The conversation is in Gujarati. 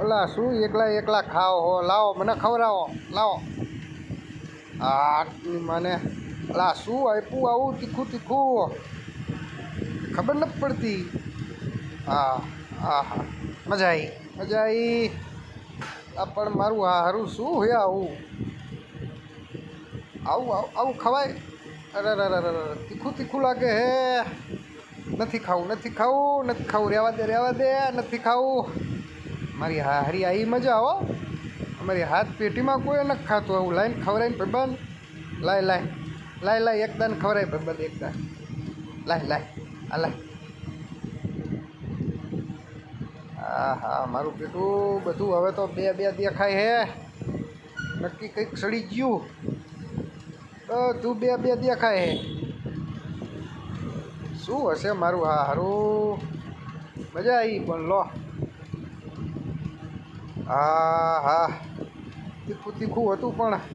ઓલા શું એકલા એકલા ખાઓ હો? લાવો મને ખવડાવો, લાવો. આટલી મને અલા શું આપ્યું આવું તીખું તીખું? ખબર નથી પડતી. હા હા હા, મજા આવી મજા આવી. આ પણ મારું હારું શું હે આવું? આવું આવું આવું ખવાય? અરે તીખું તીખું લાગે હે. નથી ખાવું નથી ખાવું નથી ખાવું, રહેવા દે નથી ખાવું. મારી હારી આવી મજા હો. અમારી હાથ પેટીમાં કોઈ નથી ખાતું આવું. લાઈન ખવડાવીને ભાઈબંધ, લાય લાય લાય લાય એકદાન ખવડાય ભાઈબંધ, એકદાન લાય લાય આ લાય. હા હા, મારું પેટું બધું હવે તો બે બે દેખાય હે. નક્કી કંઈક સડી ગયું. બધું બે બે દેખાય હે. શું હશે મારું હારું? મજા આવી પણ લો. હા હા, તીખું તીખું હતું પણ